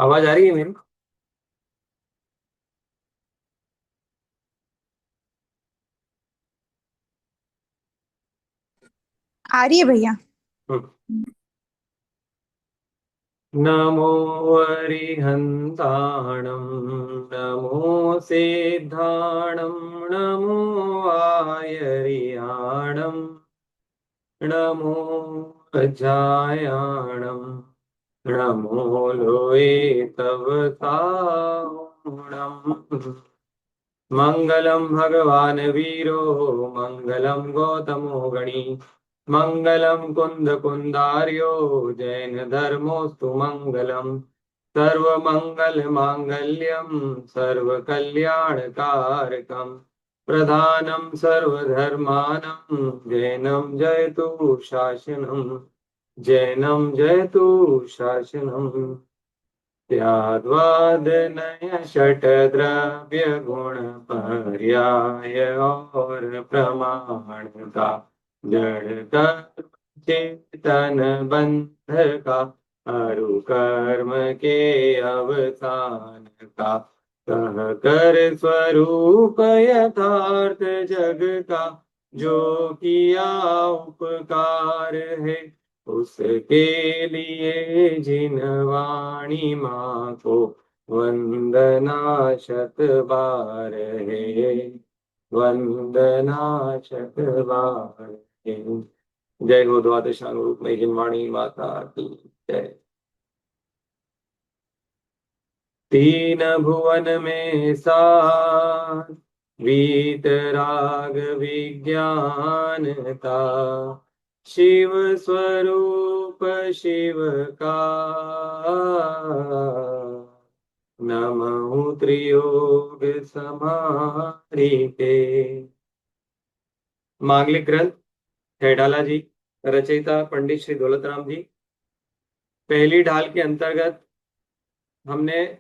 आवाज आ रही है मेरी? आ रही है भैया। हम्म। नमो अरिहन्ताणं, नमो सिद्धाणं, नमो आयरियाणं, नमो अजायाणं, नमो लोए तव ताणम्। मंगलम भगवान वीरो, मंगलम गौतमो गणी, मंगलम कुंद कुंदार्यो, जैन धर्मोस्तु मंगलम। सर्व मंगल मांगल्यम, सर्व कल्याण कारकम, प्रधानम सर्वधर्मानं, जैनम जयतु शासनम, जैनम जयतु शासनम। त्याद्वादनय षट्द्रव्य गुण पर्याय और प्रमाण का, जड़ कर्म चेतन बंध का, अरु कर्म के अवसान का, कह कर स्वरूप यथार्थ जग का, जो किया उपकार है उसके लिए, जिन वाणी माँ को वंदना शत बार है, वंदना शत बार है। जय हो द्वादशांग में जिनवाणी माता की जय। तीन भुवन में सार, वीतराग विज्ञान का, शिव स्वरूप शिव का, नमः त्रियोग समाहृते। मांगलिक ग्रंथ खेडाला जी, रचयिता पंडित श्री दौलतराम जी। पहली ढाल के अंतर्गत हमने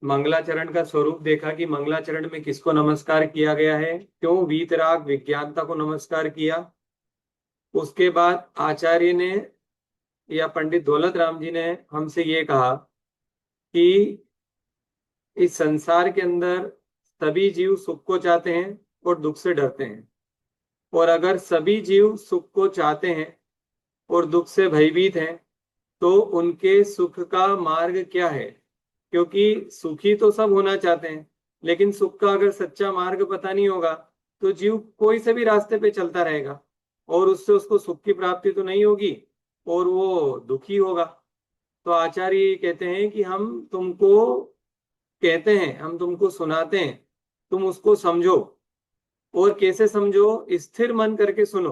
मंगलाचरण का स्वरूप देखा कि मंगलाचरण में किसको नमस्कार किया गया है, क्यों वीतराग विज्ञानता को नमस्कार किया। उसके बाद आचार्य ने या पंडित दौलत राम जी ने हमसे ये कहा कि इस संसार के अंदर सभी जीव सुख को चाहते हैं और दुख से डरते हैं। और अगर सभी जीव सुख को चाहते हैं और दुख से भयभीत हैं, तो उनके सुख का मार्ग क्या है? क्योंकि सुखी तो सब होना चाहते हैं, लेकिन सुख का अगर सच्चा मार्ग पता नहीं होगा तो जीव कोई से भी रास्ते पे चलता रहेगा और उससे उसको सुख की प्राप्ति तो नहीं होगी और वो दुखी होगा। तो आचार्य ये कहते हैं कि हम तुमको कहते हैं, हम तुमको सुनाते हैं, तुम उसको समझो। और कैसे समझो? स्थिर मन करके सुनो,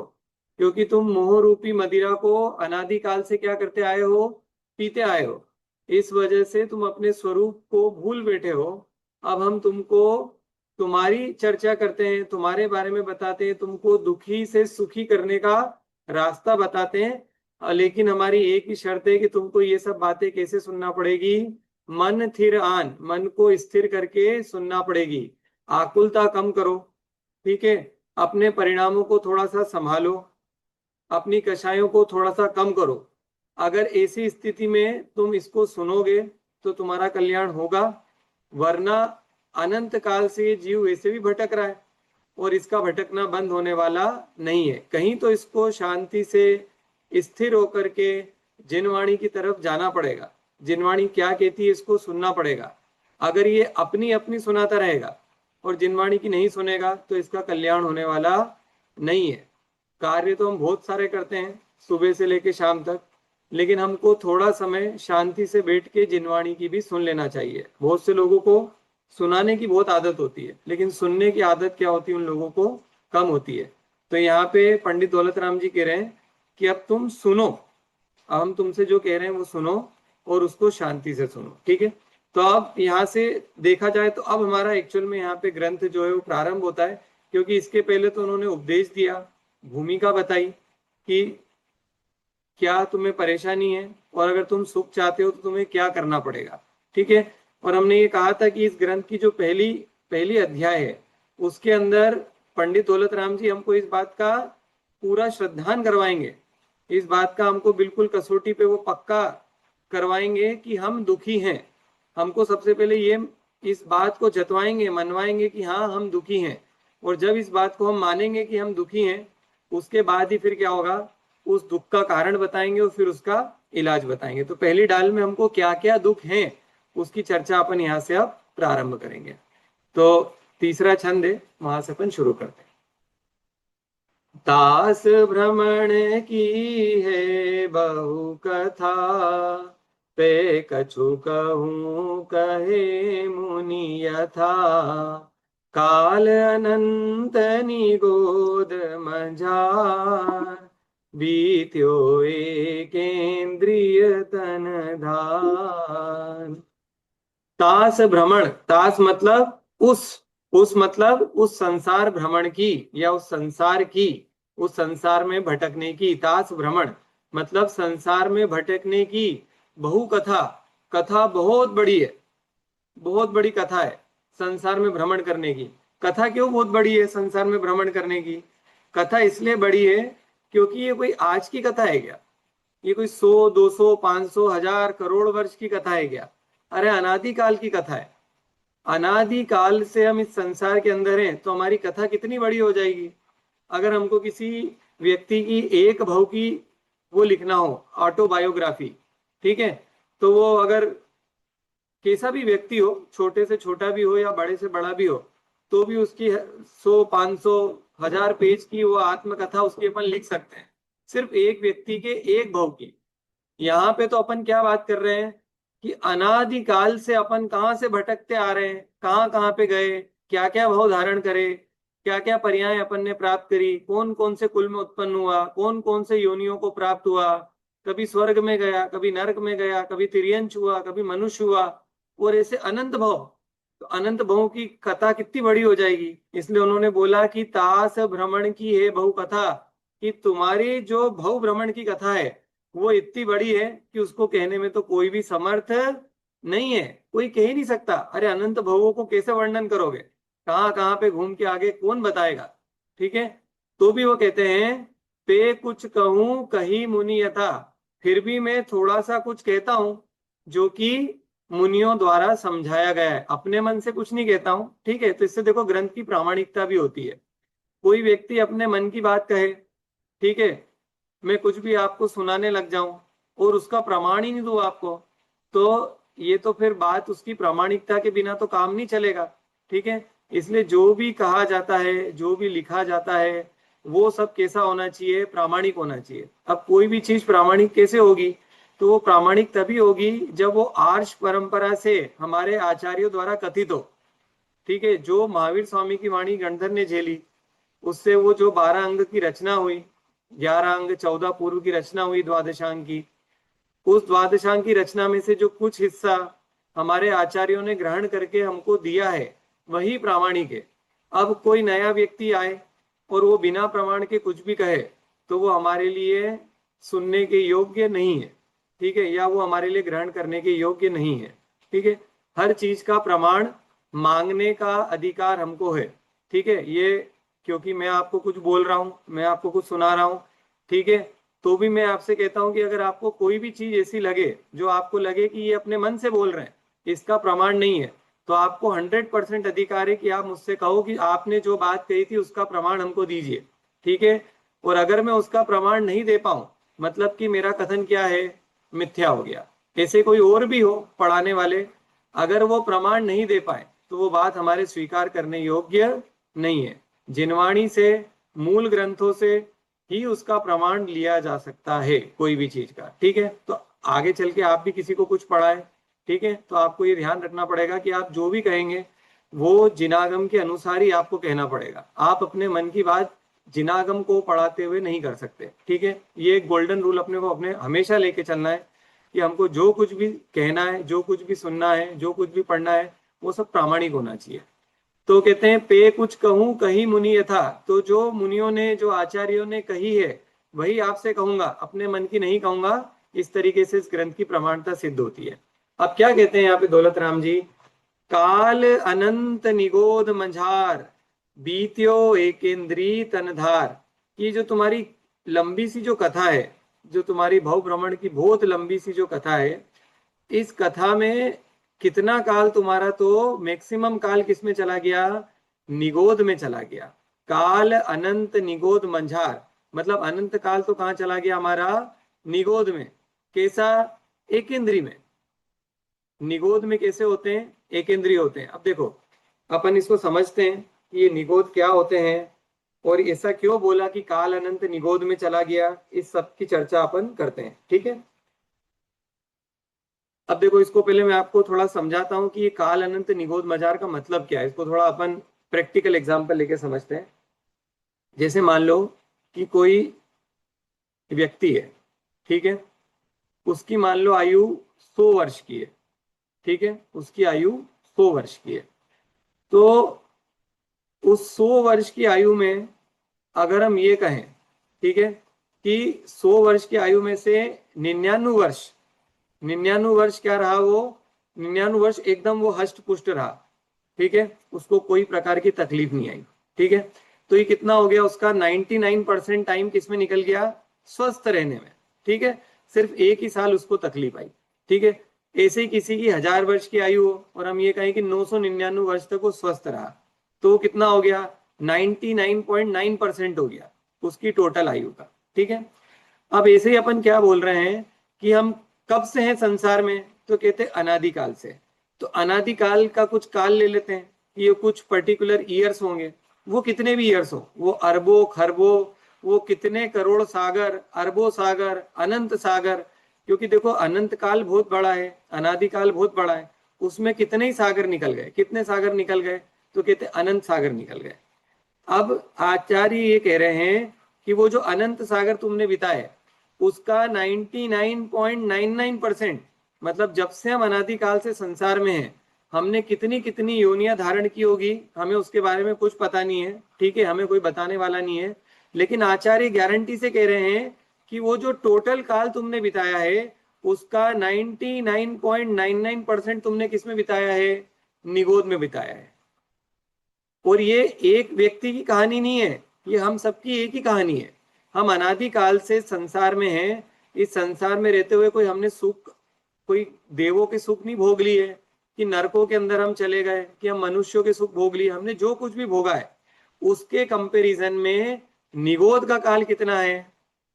क्योंकि तुम मोह रूपी मदिरा को अनादिकाल से क्या करते आए हो? पीते आए हो। इस वजह से तुम अपने स्वरूप को भूल बैठे हो। अब हम तुमको तुम्हारी चर्चा करते हैं, तुम्हारे बारे में बताते हैं, तुमको दुखी से सुखी करने का रास्ता बताते हैं। लेकिन हमारी एक ही शर्त है कि तुमको ये सब बातें कैसे सुनना पड़ेगी? मन थिर आन, मन को स्थिर करके सुनना पड़ेगी। आकुलता कम करो, ठीक है। अपने परिणामों को थोड़ा सा संभालो, अपनी कषायों को थोड़ा सा कम करो। अगर ऐसी स्थिति में तुम इसको सुनोगे तो तुम्हारा कल्याण होगा। वरना अनंत काल से ये जीव वैसे भी भटक रहा है और इसका भटकना बंद होने वाला नहीं है। कहीं तो इसको शांति से स्थिर होकर के जिनवाणी की तरफ जाना पड़ेगा। जिनवाणी क्या कहती है इसको सुनना पड़ेगा। अगर ये अपनी अपनी सुनाता रहेगा और जिनवाणी की नहीं सुनेगा तो इसका कल्याण होने वाला नहीं है। कार्य तो हम बहुत सारे करते हैं सुबह से लेकर शाम तक, लेकिन हमको थोड़ा समय शांति से बैठ के जिनवाणी की भी सुन लेना चाहिए। बहुत से लोगों को सुनाने की बहुत आदत होती है, लेकिन सुनने की आदत क्या होती है उन लोगों को? कम होती है। तो यहाँ पे पंडित दौलत राम जी कह रहे हैं कि अब तुम सुनो, अब हम तुमसे जो कह रहे हैं वो सुनो और उसको शांति से सुनो, ठीक है। तो अब यहाँ से देखा जाए तो अब हमारा एक्चुअल में यहाँ पे ग्रंथ जो है वो प्रारंभ होता है। क्योंकि इसके पहले तो उन्होंने उपदेश दिया, भूमिका बताई कि क्या तुम्हें परेशानी है और अगर तुम सुख चाहते हो तो तुम्हें क्या करना पड़ेगा, ठीक है। और हमने ये कहा था कि इस ग्रंथ की जो पहली पहली अध्याय है उसके अंदर पंडित दौलत राम जी हमको इस बात का पूरा श्रद्धान करवाएंगे। इस बात का हमको बिल्कुल कसौटी पे वो पक्का करवाएंगे कि हम दुखी हैं। हमको सबसे पहले ये इस बात को जतवाएंगे, मनवाएंगे कि हाँ हम दुखी हैं। और जब इस बात को हम मानेंगे कि हम दुखी हैं, उसके बाद ही फिर क्या होगा, उस दुख का कारण बताएंगे और फिर उसका इलाज बताएंगे। तो पहली डाल में हमको क्या क्या दुख हैं उसकी चर्चा अपन यहाँ से अब प्रारंभ करेंगे। तो तीसरा छंद है, वहां से अपन शुरू करते हैं। दास भ्रमण की है बहु कथा, पे कछु कहूँ कहे मुनि यथा। काल अनंत निगोद मझार, बीत्यो एकेन्द्रिय तन धार। तास भ्रमण, तास मतलब उस मतलब उस संसार भ्रमण की, या उस संसार की, उस संसार में भटकने की। तास भ्रमण मतलब संसार में भटकने की बहु कथा, कथा बहुत बड़ी है, बहुत बड़ी कथा है संसार में भ्रमण करने की। कथा क्यों बहुत बड़ी है संसार में भ्रमण करने की? कथा इसलिए बड़ी है क्योंकि ये कोई आज की कथा है क्या? ये कोई 100 200 500 1000 करोड़ वर्ष की कथा है क्या? अरे अनादि काल की कथा है। अनादि काल से हम इस संसार के अंदर हैं, तो हमारी कथा कितनी बड़ी हो जाएगी। अगर हमको किसी व्यक्ति की एक भाव की वो लिखना हो, ऑटोबायोग्राफी, ठीक है, तो वो अगर कैसा भी व्यक्ति हो, छोटे से छोटा भी हो या बड़े से बड़ा भी हो, तो भी उसकी 100 500 1000 पेज की वो आत्मकथा उसकी अपन लिख सकते हैं, सिर्फ एक व्यक्ति के एक भाव की। यहाँ पे तो अपन क्या बात कर रहे हैं कि अनादि काल से अपन कहाँ से भटकते आ रहे हैं, कहाँ कहाँ पे गए, क्या क्या भाव धारण करे, क्या क्या पर्याय अपन ने प्राप्त करी, कौन कौन से कुल में उत्पन्न हुआ, कौन कौन से योनियों को प्राप्त हुआ, कभी स्वर्ग में गया, कभी नरक में गया, कभी तिर्यंच हुआ, कभी मनुष्य हुआ, और ऐसे अनंत भाव। तो अनंत भाव की कथा कितनी बड़ी हो जाएगी। इसलिए उन्होंने बोला कि तास भ्रमण की है बहु कथा, कि तुम्हारी जो भव भ्रमण की कथा है वो इतनी बड़ी है कि उसको कहने में तो कोई भी समर्थ नहीं है, कोई कह ही नहीं सकता। अरे अनंत भवों को कैसे वर्णन करोगे, कहाँ कहाँ पे घूम के आगे कौन बताएगा। ठीक है, तो भी वो कहते हैं पे कुछ कहूं कही मुनि यथा, फिर भी मैं थोड़ा सा कुछ कहता हूं जो कि मुनियों द्वारा समझाया गया है, अपने मन से कुछ नहीं कहता हूं। ठीक है, तो इससे देखो ग्रंथ की प्रामाणिकता भी होती है। कोई व्यक्ति अपने मन की बात कहे, ठीक है, मैं कुछ भी आपको सुनाने लग जाऊं और उसका प्रमाण ही नहीं दूं आपको, तो ये तो फिर बात उसकी प्रामाणिकता के बिना तो काम नहीं चलेगा। ठीक है, इसलिए जो भी कहा जाता है, जो भी लिखा जाता है, वो सब कैसा होना चाहिए, प्रामाणिक होना चाहिए। अब कोई भी चीज प्रामाणिक कैसे होगी, तो वो प्रामाणिक तभी होगी जब वो आर्ष परंपरा से हमारे आचार्यों द्वारा कथित हो। ठीक है, जो महावीर स्वामी की वाणी गणधर ने झेली, उससे वो जो 12 अंग की रचना हुई, 11 अंग 14 पूर्व की रचना हुई द्वादशांग की, उस द्वादशांग की रचना में से जो कुछ हिस्सा हमारे आचार्यों ने ग्रहण करके हमको दिया है, वही प्रामाणिक है। अब कोई नया व्यक्ति आए और वो बिना प्रमाण के कुछ भी कहे, तो वो हमारे लिए सुनने के योग्य नहीं है। ठीक है, या वो हमारे लिए ग्रहण करने के योग्य नहीं है। ठीक है, हर चीज का प्रमाण मांगने का अधिकार हमको है। ठीक है, ये क्योंकि मैं आपको कुछ बोल रहा हूं, मैं आपको कुछ सुना रहा हूं, ठीक है, तो भी मैं आपसे कहता हूं कि अगर आपको कोई भी चीज ऐसी लगे जो आपको लगे कि ये अपने मन से बोल रहे हैं, इसका प्रमाण नहीं है, तो आपको 100% अधिकार है कि आप मुझसे कहो कि आपने जो बात कही थी उसका प्रमाण हमको दीजिए। ठीक है, और अगर मैं उसका प्रमाण नहीं दे पाऊं, मतलब कि मेरा कथन क्या है, मिथ्या हो गया। ऐसे कोई और भी हो पढ़ाने वाले, अगर वो प्रमाण नहीं दे पाए तो वो बात हमारे स्वीकार करने योग्य नहीं है। जिनवाणी से, मूल ग्रंथों से ही उसका प्रमाण लिया जा सकता है कोई भी चीज का। ठीक है, तो आगे चल के आप भी किसी को कुछ पढ़ाए, ठीक है, तो आपको ये ध्यान रखना पड़ेगा कि आप जो भी कहेंगे वो जिनागम के अनुसार ही आपको कहना पड़ेगा। आप अपने मन की बात जिनागम को पढ़ाते हुए नहीं कर सकते। ठीक है, ये एक गोल्डन रूल अपने को अपने हमेशा लेके चलना है कि हमको जो कुछ भी कहना है, जो कुछ भी सुनना है, जो कुछ भी पढ़ना है, वो सब प्रामाणिक होना चाहिए। तो कहते हैं पे कुछ कहूं कही मुनि यथा, तो जो मुनियों ने, जो आचार्यों ने कही है वही आपसे कहूंगा, अपने मन की नहीं कहूंगा। इस तरीके से इस ग्रंथ की प्रमाणता सिद्ध होती है। अब क्या कहते हैं यहाँ पे दौलत राम जी, काल अनंत निगोद मंझार, बीत्यो एकेंद्री तनधार। ये जो तुम्हारी लंबी सी जो कथा है, जो तुम्हारी भव भ्रमण की बहुत लंबी सी जो कथा है, इस कथा में कितना काल तुम्हारा, तो मैक्सिमम काल किसमें चला गया, निगोद में चला गया। काल अनंत निगोद मंझार, मतलब अनंत काल तो कहाँ चला गया हमारा, निगोद में। कैसा, एक इंद्री में। निगोद में कैसे होते हैं, एक इंद्रिय होते हैं। अब देखो अपन इसको समझते हैं कि ये निगोद क्या होते हैं और ऐसा क्यों बोला कि काल अनंत निगोद में चला गया, इस सब की चर्चा अपन करते हैं, ठीक है। अब देखो इसको पहले मैं आपको थोड़ा समझाता हूँ कि ये काल अनंत निगोद मजार का मतलब क्या है। इसको थोड़ा अपन प्रैक्टिकल एग्जांपल लेके समझते हैं। जैसे मान लो कि कोई व्यक्ति है, ठीक है, उसकी मान लो आयु 100 वर्ष की है, ठीक है, उसकी आयु 100 वर्ष की है। तो उस 100 वर्ष की आयु में अगर हम ये कहें, ठीक है, कि 100 वर्ष की आयु में से 99 वर्ष, 99 वर्ष क्या रहा वो, 99 वर्ष एकदम वो हष्ट पुष्ट रहा, ठीक है, उसको कोई प्रकार की तकलीफ नहीं आई, ठीक है। तो ये कितना हो गया, उसका 99% टाइम किस में निकल गया, स्वस्थ रहने में, ठीक है। सिर्फ एक ही साल उसको तकलीफ आई, ठीक है। ऐसे ही किसी की 1000 वर्ष की आयु हो और हम ये कहें कि 999 वर्ष तक वो स्वस्थ रहा, तो कितना हो गया, 99.9% हो गया उसकी टोटल आयु का, ठीक है। अब ऐसे ही अपन क्या बोल रहे हैं कि हम कब से हैं संसार में, तो कहते हैं अनादिकाल से। तो अनादिकाल का कुछ काल ले लेते हैं, ये कुछ पर्टिकुलर ईयर्स होंगे, वो कितने भी ईयर्स हो, वो अरबों खरबों, वो कितने करोड़ सागर, अरबों सागर, अनंत सागर। क्योंकि देखो अनंत काल बहुत बड़ा है, अनादिकाल बहुत बड़ा है, उसमें कितने ही सागर निकल गए, कितने सागर निकल गए, तो कहते अनंत सागर निकल गए। अब आचार्य ये कह रहे हैं कि वो जो अनंत सागर तुमने बिताए उसका 99.99%, मतलब जब से हम अनादिकाल से संसार में हैं हमने कितनी कितनी योनियां धारण की होगी, हमें उसके बारे में कुछ पता नहीं है, ठीक है, हमें कोई बताने वाला नहीं है। लेकिन आचार्य गारंटी से कह रहे हैं कि वो जो टोटल काल तुमने बिताया है उसका 99.99% तुमने किस में बिताया है, निगोद में बिताया है। और ये एक व्यक्ति की कहानी नहीं है, ये हम सबकी एक ही कहानी है। हम अनादिकाल से संसार में हैं, इस संसार में रहते हुए कोई हमने सुख, कोई देवों के सुख नहीं भोग लिए, कि नरकों के अंदर हम चले गए, कि हम मनुष्यों के सुख भोग लिए, हमने जो कुछ भी भोगा है उसके कंपैरिजन में निगोद का काल कितना है,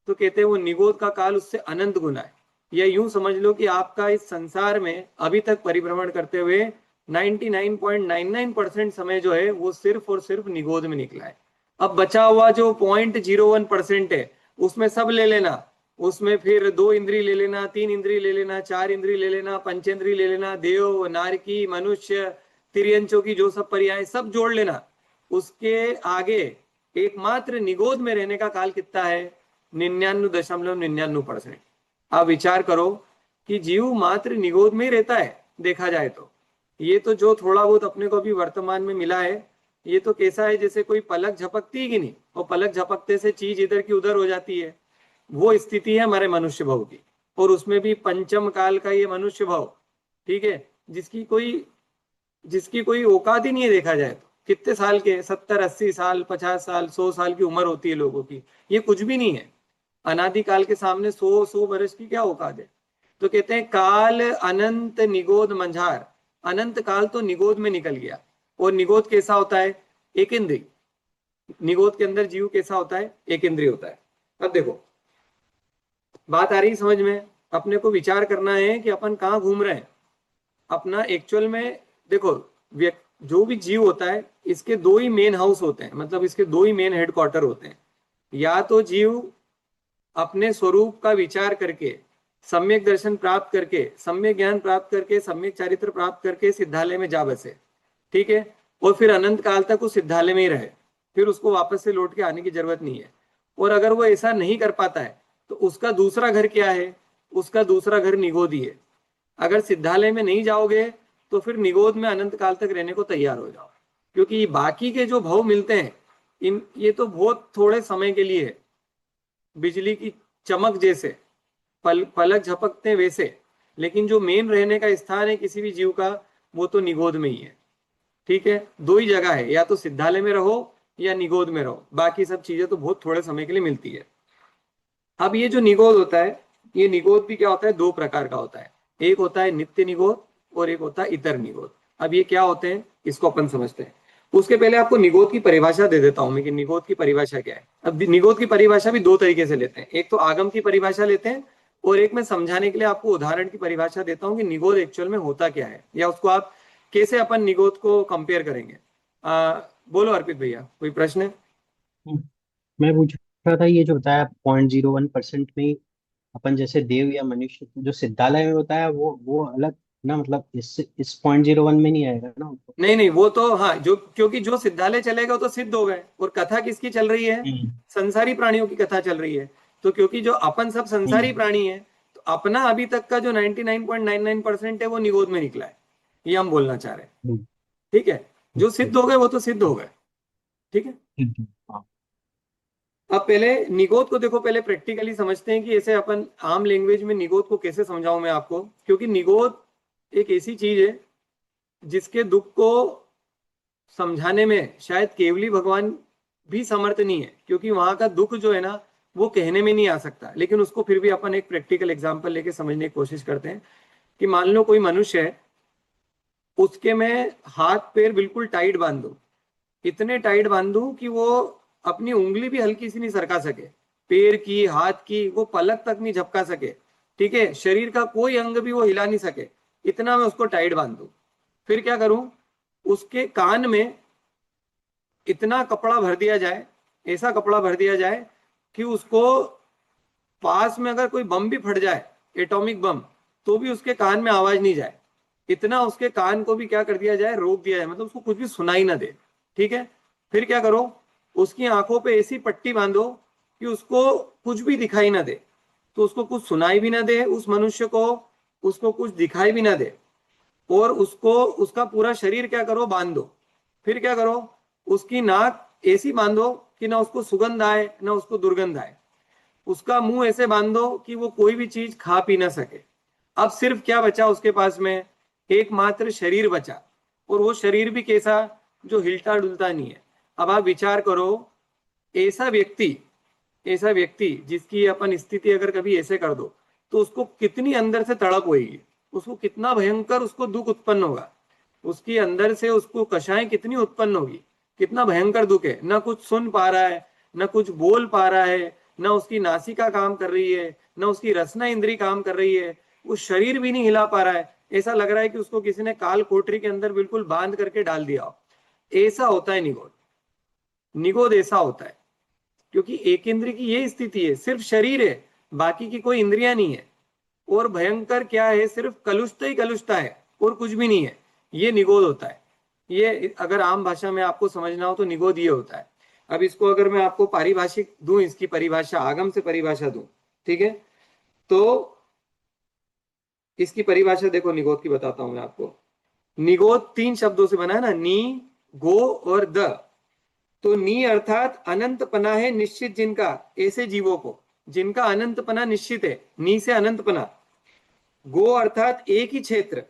तो कहते हैं वो निगोद का काल उससे अनंत गुना है। या यूं समझ लो कि आपका इस संसार में अभी तक परिभ्रमण करते हुए 99.99% समय जो है वो सिर्फ और सिर्फ निगोद में निकला है। अब बचा हुआ जो 0.01% है उसमें सब ले लेना, उसमें फिर 2 इंद्री ले लेना, 3 इंद्री ले लेना, 4 इंद्री ले लेना, पंचेंद्री ले लेना, देव नारकी मनुष्य तिर्यंचों की जो सब पर्याय सब जोड़ लेना, उसके आगे एकमात्र निगोद में रहने का काल कितना है, 99.99%। आप विचार करो कि जीव मात्र निगोद में ही रहता है देखा जाए तो। ये तो जो थोड़ा बहुत अपने को भी वर्तमान में मिला है, ये तो कैसा है जैसे कोई पलक झपकती है कि नहीं, और पलक झपकते से चीज इधर की उधर हो जाती है, वो स्थिति है हमारे मनुष्य भाव की। और उसमें भी पंचम काल का ये मनुष्य भाव, ठीक है, जिसकी कोई औकात ही नहीं है देखा जाए तो। कितने साल के, 70 80 साल, 50 साल, 100 साल की उम्र होती है लोगों की, ये कुछ भी नहीं है अनादिकाल के सामने। 100 100 वर्ष की क्या औकात है। तो कहते हैं काल अनंत निगोद मंझार, अनंत काल तो निगोद में निकल गया। और निगोद कैसा होता है, एक इंद्रिय, निगोद के अंदर जीव कैसा होता है, एक इंद्रिय होता है। अब देखो बात आ रही समझ में, अपने को विचार करना है कि अपन कहाँ घूम रहे हैं अपना एक्चुअल में। देखो जो भी जीव होता है इसके दो ही मेन हाउस होते हैं, मतलब इसके दो ही मेन हेडक्वार्टर होते हैं। या तो जीव अपने स्वरूप का विचार करके, सम्यक दर्शन प्राप्त करके, सम्यक ज्ञान प्राप्त करके, सम्यक चारित्र प्राप्त करके सिद्धालय में जा बसे, ठीक है, और फिर अनंत काल तक उस सिद्धालय में ही रहे, फिर उसको वापस से लौट के आने की जरूरत नहीं है। और अगर वो ऐसा नहीं कर पाता है तो उसका दूसरा घर क्या है, उसका दूसरा घर निगोद ही है। अगर सिद्धालय में नहीं जाओगे तो फिर निगोद में अनंत काल तक रहने को तैयार हो जाओ। क्योंकि बाकी के जो भाव मिलते हैं इन, ये तो बहुत थोड़े समय के लिए है, बिजली की चमक जैसे, पलक झपकते वैसे। लेकिन जो मेन रहने का स्थान है किसी भी जीव का वो तो निगोद में ही है, ठीक है। दो ही जगह है, या तो सिद्धालय में रहो या निगोद में रहो, बाकी सब चीजें तो बहुत थोड़े समय के लिए मिलती है। अब ये जो निगोद होता है, ये निगोद भी क्या होता है, दो प्रकार का होता है। एक होता है नित्य निगोद और एक होता है इतर निगोद। अब ये क्या होते हैं इसको अपन समझते हैं। उसके पहले आपको निगोद की परिभाषा दे देता हूं मैं कि निगोद की परिभाषा क्या है। अब निगोद की परिभाषा भी दो तरीके से लेते हैं, एक तो आगम की परिभाषा लेते हैं और एक मैं समझाने के लिए आपको उदाहरण की परिभाषा देता हूं कि निगोद एक्चुअल में होता क्या है, या उसको आप कैसे अपन निगोद को कंपेयर करेंगे। बोलो अर्पित भैया, कोई प्रश्न है? हम्म, मैं पूछ रहा था, ये जो बताया 0.01% में ही अपन जैसे देव या मनुष्य जो सिद्धालय में होता है वो अलग ना, मतलब इस 0.01 में नहीं आएगा ना वो? नहीं नहीं, वो तो हाँ, जो क्योंकि जो सिद्धालय चलेगा वो तो सिद्ध हो गए, और कथा किसकी चल रही है? हम्म। संसारी प्राणियों की कथा चल रही है। तो क्योंकि जो अपन सब संसारी हम्म। प्राणी है, तो अपना अभी तक का जो 99.99% है वो निगोद में निकला है, ये हम बोलना चाह रहे हैं। हम्म। ठीक है, जो ओके। सिद्ध हो गए वो तो सिद्ध हो गए। ठीक है। ठीक है। हाँ। अब पहले निगोद को देखो, पहले प्रैक्टिकली समझते हैं कि ऐसे अपन आम लैंग्वेज में निगोद को कैसे समझाऊं मैं आपको, क्योंकि निगोद एक ऐसी चीज है जिसके दुख को समझाने में शायद केवली भगवान भी समर्थ नहीं है, क्योंकि वहां का दुख जो है ना वो कहने में नहीं आ सकता। लेकिन उसको फिर भी अपन एक प्रैक्टिकल एग्जांपल लेके समझने की कोशिश करते हैं कि मान लो कोई मनुष्य है, उसके मैं हाथ पैर बिल्कुल टाइट बांध दूं, इतने टाइट बांध दूं कि वो अपनी उंगली भी हल्की सी नहीं सरका सके, पैर की हाथ की वो पलक तक नहीं झपका सके, ठीक है, शरीर का कोई अंग भी वो हिला नहीं सके, इतना मैं उसको टाइट बांध दूं। फिर क्या करूं, उसके कान में इतना कपड़ा भर दिया जाए, ऐसा कपड़ा भर दिया जाए कि उसको पास में अगर कोई बम भी फट जाए, एटॉमिक बम, तो भी उसके कान में आवाज नहीं जाए, इतना उसके कान को भी क्या कर दिया जाए, रोक दिया जाए, मतलब उसको कुछ भी सुनाई ना दे। ठीक है। फिर क्या करो, उसकी आंखों पे ऐसी पट्टी बांधो कि उसको कुछ भी दिखाई ना दे, तो उसको कुछ सुनाई भी ना दे उस मनुष्य को, उसको कुछ दिखाई भी ना दे, और उसको उसका पूरा शरीर क्या करो, बांध दो। फिर क्या करो, उसकी नाक ऐसी बांधो कि ना उसको सुगंध आए ना उसको दुर्गंध आए, उसका मुंह ऐसे बांध दो कि वो कोई भी चीज खा पी ना सके। अब सिर्फ क्या बचा उसके पास में, एकमात्र शरीर बचा, और वो शरीर भी कैसा, जो हिलता डुलता नहीं है। अब आप विचार करो, ऐसा व्यक्ति, ऐसा व्यक्ति जिसकी अपन स्थिति अगर कभी ऐसे कर दो, तो उसको कितनी अंदर से तड़प होगी, उसको कितना भयंकर उसको दुख उत्पन्न होगा, उसकी अंदर से उसको कषाएं कितनी उत्पन्न होगी, कितना भयंकर दुख है, ना कुछ सुन पा रहा है, ना कुछ बोल पा रहा है, ना उसकी नासिका काम कर रही है, ना उसकी रसना इंद्री काम कर रही है, वो शरीर भी नहीं हिला पा रहा है, ऐसा लग रहा है कि उसको किसी ने काल कोठरी के अंदर बिल्कुल बांध करके डाल दिया हो। ऐसा होता है निगोद। निगोद ऐसा होता है, क्योंकि एक इंद्र की ये स्थिति है, सिर्फ शरीर है, बाकी की कोई इंद्रियां नहीं है, और भयंकर क्या है, सिर्फ कलुषता ही कलुषता है और कुछ भी नहीं है। ये निगोद होता है। ये अगर आम भाषा में आपको समझना हो तो निगोद ये होता है। अब इसको अगर मैं आपको पारिभाषिक दूं, इसकी परिभाषा आगम से परिभाषा दूं, ठीक है, तो इसकी परिभाषा देखो निगोद की बताता हूं मैं आपको। निगोद तीन शब्दों से बना है ना, नी, गो और द। तो नी अर्थात अनंत पना है निश्चित जिनका, ऐसे जीवों को जिनका अनंत पना निश्चित है, नी से अनंत पना। गो अर्थात एक ही क्षेत्र,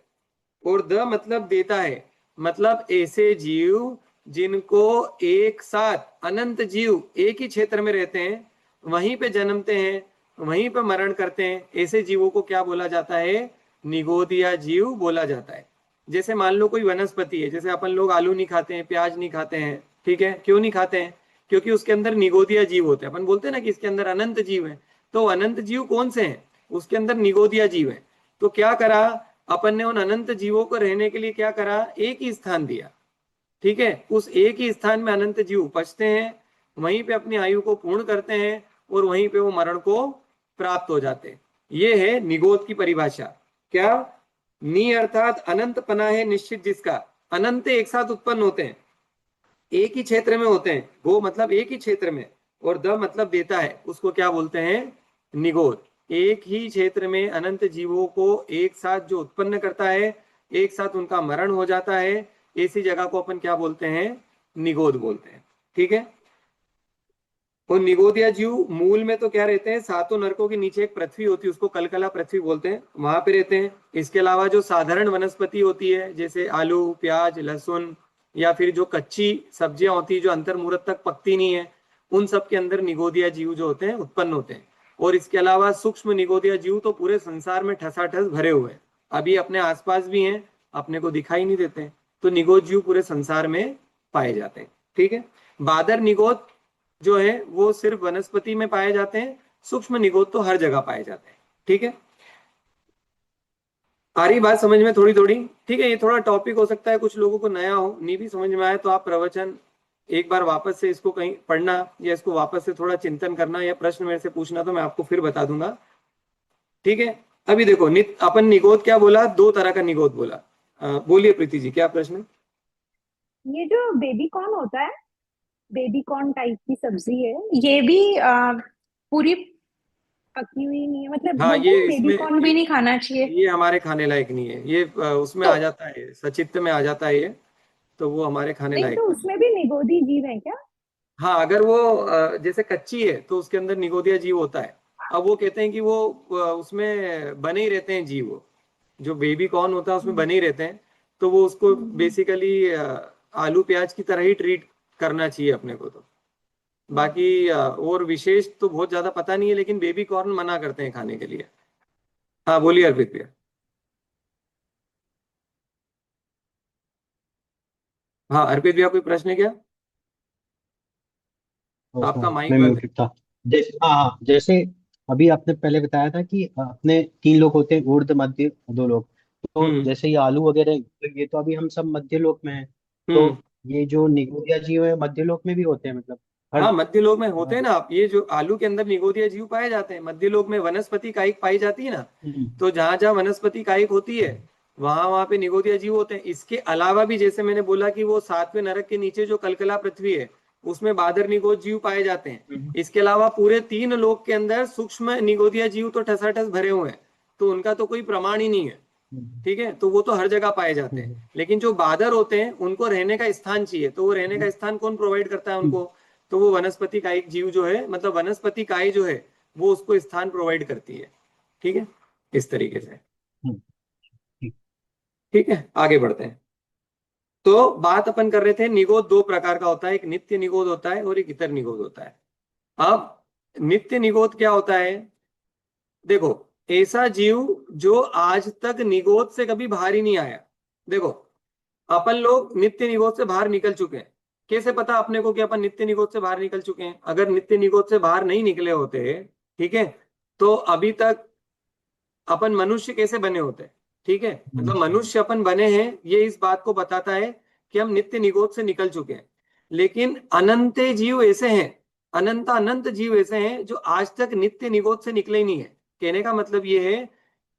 और द मतलब देता है, मतलब ऐसे जीव जिनको एक साथ अनंत जीव एक ही क्षेत्र में रहते हैं, वहीं पे जन्मते हैं, वहीं पे मरण करते हैं, ऐसे जीवों को क्या बोला जाता है, निगोदिया जीव बोला जाता है। जैसे मान लो कोई वनस्पति है, जैसे अपन लोग आलू नहीं खाते हैं, प्याज नहीं खाते हैं, ठीक है, क्यों नहीं खाते हैं, क्योंकि उसके अंदर निगोदिया जीव होते हैं। अपन बोलते हैं ना कि इसके अंदर अनंत जीव है, तो अनंत जीव कौन से हैं, उसके अंदर निगोदिया जीव है। तो क्या करा, अपन ने उन अनंत जीवों को रहने के लिए क्या करा, एक ही स्थान दिया। ठीक है, उस एक ही स्थान में अनंत जीव उपजते हैं, वहीं पे अपनी आयु को पूर्ण करते हैं, और वहीं पे वो मरण को प्राप्त हो जाते हैं। ये है निगोद की परिभाषा। क्या, नी अर्थात अनंत पना है निश्चित जिसका, अनंत एक साथ उत्पन्न होते हैं, एक ही क्षेत्र में होते हैं, गो मतलब एक ही क्षेत्र में, और द मतलब देता है, उसको क्या बोलते हैं, निगोद। एक ही क्षेत्र में अनंत जीवों को एक साथ जो उत्पन्न करता है, एक साथ उनका मरण हो जाता है, ऐसी जगह को अपन क्या बोलते हैं, निगोद बोलते हैं। ठीक है। और निगोदिया जीव मूल में तो क्या रहते हैं, सातों नरकों के नीचे एक पृथ्वी होती है, उसको कलकला पृथ्वी बोलते हैं, वहां पे रहते हैं। इसके अलावा जो साधारण वनस्पति होती है, जैसे आलू, प्याज, लहसुन, या फिर जो कच्ची सब्जियां होती है जो अंतर मुहूर्त तक पकती नहीं है, उन सब के अंदर निगोदिया जीव जो होते हैं उत्पन्न होते हैं। और इसके अलावा सूक्ष्म निगोदिया जीव तो पूरे संसार में ठसाठस भरे हुए हैं। अभी अपने आसपास भी हैं, अपने को दिखाई नहीं देते हैं। तो निगोद जीव पूरे संसार में पाए जाते हैं। ठीक है। बादर निगोद जो है वो सिर्फ वनस्पति में पाए जाते हैं, सूक्ष्म निगोद तो हर जगह पाए जाते हैं। ठीक है। आ रही बात समझ में थोड़ी थोड़ी? ठीक है। ये थोड़ा टॉपिक हो सकता है कुछ लोगों को नया हो, नहीं भी समझ में आए तो आप प्रवचन एक बार वापस से इसको कहीं पढ़ना, या इसको वापस से थोड़ा चिंतन करना, या प्रश्न मेरे से पूछना, तो मैं आपको फिर बता दूंगा। ठीक है। अभी देखो, अपन निगोद क्या बोला? दो तरह का निगोद बोला। बोलिए प्रीति जी, क्या प्रश्न है? ये जो बेबी कॉर्न होता है, बेबी कॉर्न टाइप की सब्जी है, ये भी पूरी पकी हुई नहीं है, मतलब हाँ, बोलते ये हैं ना बेबी इसमें कॉर्न भी नहीं खाना चाहिए। ये हमारे खाने लायक नहीं है। ये उसमें तो आ जाता है, सचित्त में आ जाता है ये, तो वो हमारे खाने नहीं, लायक तो नहीं है। उसमें भी निगोदी जीव है क्या? हाँ, अगर वो जैसे कच्ची है तो उसके अंदर निगोदिया जीव होता है। अब वो कहते हैं कि वो उसमें बने ही रहते हैं जीव, वो जो बेबी कॉर्न होता है उसमें हम्म, बने ही रहते हैं। तो वो उसको हम्म, बेसिकली आलू प्याज की तरह ही ट्रीट करना चाहिए अपने को। तो हम्म। बाकी और विशेष तो बहुत ज्यादा पता नहीं है, लेकिन बेबी कॉर्न मना करते हैं खाने के लिए। हाँ, बोलिए अर्पित भैया। हाँ अर्पित भैया, कोई प्रश्न है क्या? आपका मैं माइक बंद है। म्यूटेड था। जैसे हाँ हाँ, जैसे अभी आपने पहले बताया था कि अपने तीन लोग होते हैं, ऊर्ध्व मध्य अधोलोक। तो हम्म। जैसे ये आलू वगैरह, तो ये तो अभी हम सब मध्य लोक में हैं। तो हम्म। ये जो निगोदिया जीव है मध्य लोक में भी होते हैं, मतलब हर हाँ, मध्य लोक में होते हैं हर- ना। आप ये जो आलू के अंदर निगोदिया जीव पाए जाते हैं, मध्य लोक में वनस्पति कायिक पाई जाती है ना। हम्म, तो जहां जहां वनस्पति कायिक होती है, वहां वहां पे निगोदिया जीव होते हैं। इसके अलावा भी जैसे मैंने बोला कि वो सातवें नरक के नीचे जो कलकला पृथ्वी है, उसमें बादर निगोद जीव पाए जाते हैं। हम्म, इसके अलावा पूरे तीन लोक के अंदर सूक्ष्म निगोदिया जीव तो ठसाठस भरे हुए हैं, तो उनका तो कोई प्रमाण ही नहीं है। हम्म, ठीक है। तो वो तो हर जगह पाए जाते हैं। हम्म, लेकिन जो बादर होते हैं उनको रहने का स्थान चाहिए, तो वो रहने हम्म, का स्थान कौन प्रोवाइड करता है हम्म, उनको? तो वो वनस्पति कायिक जीव जो है, मतलब वनस्पति काय जो है, वो उसको स्थान प्रोवाइड करती है। ठीक है। इस तरीके से। हम्म, ठीक। ठीक है, आगे बढ़ते हैं। तो बात अपन कर रहे थे, निगोद दो प्रकार का होता है, एक नित्य निगोद होता है और एक इतर निगोद होता है। अब नित्य निगोद क्या होता है? देखो, ऐसा जीव जो आज तक निगोद से कभी बाहर ही नहीं आया। देखो, अपन लोग नित्य निगोद से बाहर निकल चुके हैं। कैसे पता अपने को कि अपन नित्य निगोद से बाहर निकल चुके हैं? अगर नित्य निगोद से बाहर नहीं निकले होते, ठीक है, तो अभी तक अपन मनुष्य कैसे बने होते? ठीक है। मतलब मनुष्य। मनुष्य अपन बने हैं, ये इस बात को बताता है कि हम नित्य निगोद से निकल चुके हैं। लेकिन अनंत जीव ऐसे हैं, अनंत अनंत जीव ऐसे हैं जो आज तक नित्य निगोद से निकले ही नहीं है। कहने का मतलब ये है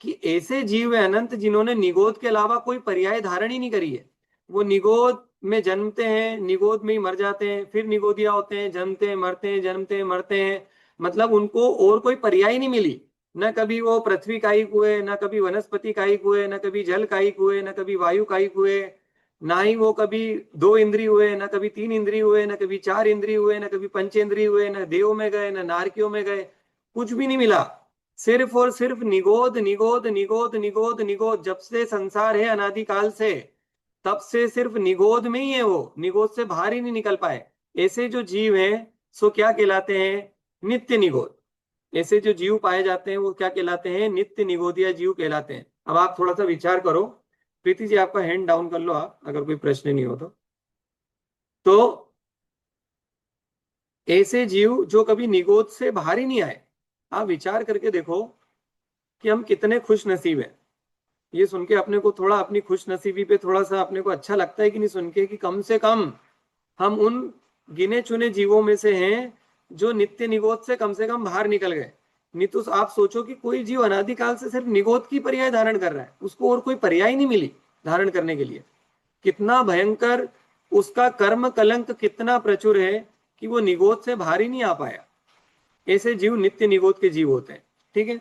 कि ऐसे जीव है अनंत, जिन्होंने निगोद के अलावा कोई पर्याय धारण ही नहीं करी है। वो निगोद में जन्मते हैं, निगोद में ही मर जाते हैं, फिर निगोदिया होते हैं, जन्मते हैं मरते हैं, जन्मते हैं मरते हैं। मतलब उनको और कोई पर्याय नहीं मिली। न कभी वो पृथ्वी कायिक हुए, न कभी वनस्पति कायिक हुए, न कभी जल कायिक हुए, न कभी वायु कायिक हुए, ना ही वो कभी दो इंद्रिय हुए, न कभी तीन इंद्रिय हुए, न कभी चार इंद्रिय हुए, न कभी पंचेंद्रिय हुए, न देव में गए, न नारकियों में गए। कुछ भी नहीं मिला। सिर्फ और सिर्फ निगोद निगोद निगोद निगोद निगोद। जब से संसार है अनादिकाल से, तब से सिर्फ निगोद में ही है। वो निगोद से बाहर ही नहीं निकल पाए। ऐसे जो जीव हैं, सो क्या कहलाते हैं? नित्य निगोद। ऐसे जो जीव पाए जाते हैं वो क्या कहलाते हैं? नित्य निगोदिया जीव कहलाते हैं। अब आप थोड़ा सा विचार करो। प्रीति जी, आपका हैंड डाउन कर लो आप, अगर कोई प्रश्न नहीं हो तो ऐसे जीव जो कभी निगोद से बाहर ही नहीं आए, आप विचार करके देखो कि हम कितने खुश नसीब हैं। ये सुन के अपने को थोड़ा अपनी खुश नसीबी पे थोड़ा सा अपने को अच्छा लगता है कि नहीं सुन के, कि कम से कम हम उन गिने चुने जीवों में से हैं जो नित्य निगोद से कम बाहर निकल गए। नहीं तो आप सोचो कि कोई जीव अनादिकाल से सिर्फ निगोद की पर्याय धारण कर रहा है, उसको और कोई पर्याय नहीं मिली धारण करने के लिए। कितना भयंकर उसका कर्म कलंक कितना प्रचुर है कि वो निगोद से बाहर ही नहीं आ पाया। ऐसे जीव नित्य निगोद के जीव होते हैं। ठीक है।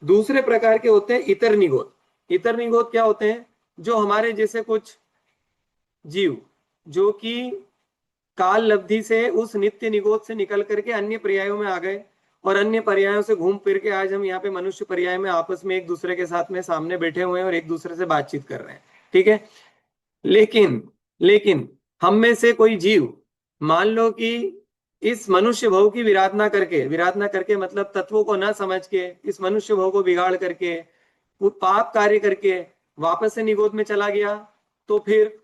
दूसरे प्रकार के होते हैं इतर निगोद। इतर निगोद क्या होते हैं? जो हमारे जैसे कुछ जीव, जो कि काल लब्धि से उस नित्य निगोद से निकल करके अन्य पर्यायों में आ गए, और अन्य पर्यायों से घूम फिर के आज हम यहाँ पे मनुष्य पर्याय में आपस में एक दूसरे के साथ में सामने बैठे हुए हैं और एक दूसरे से बातचीत कर रहे हैं। ठीक है। लेकिन लेकिन हम में से कोई जीव, मान लो कि इस मनुष्य भव की विराधना करके, विराधना करके मतलब तत्वों को ना समझ के इस मनुष्य भव को बिगाड़ करके वो पाप कार्य करके वापस से निगोद में चला गया, तो फिर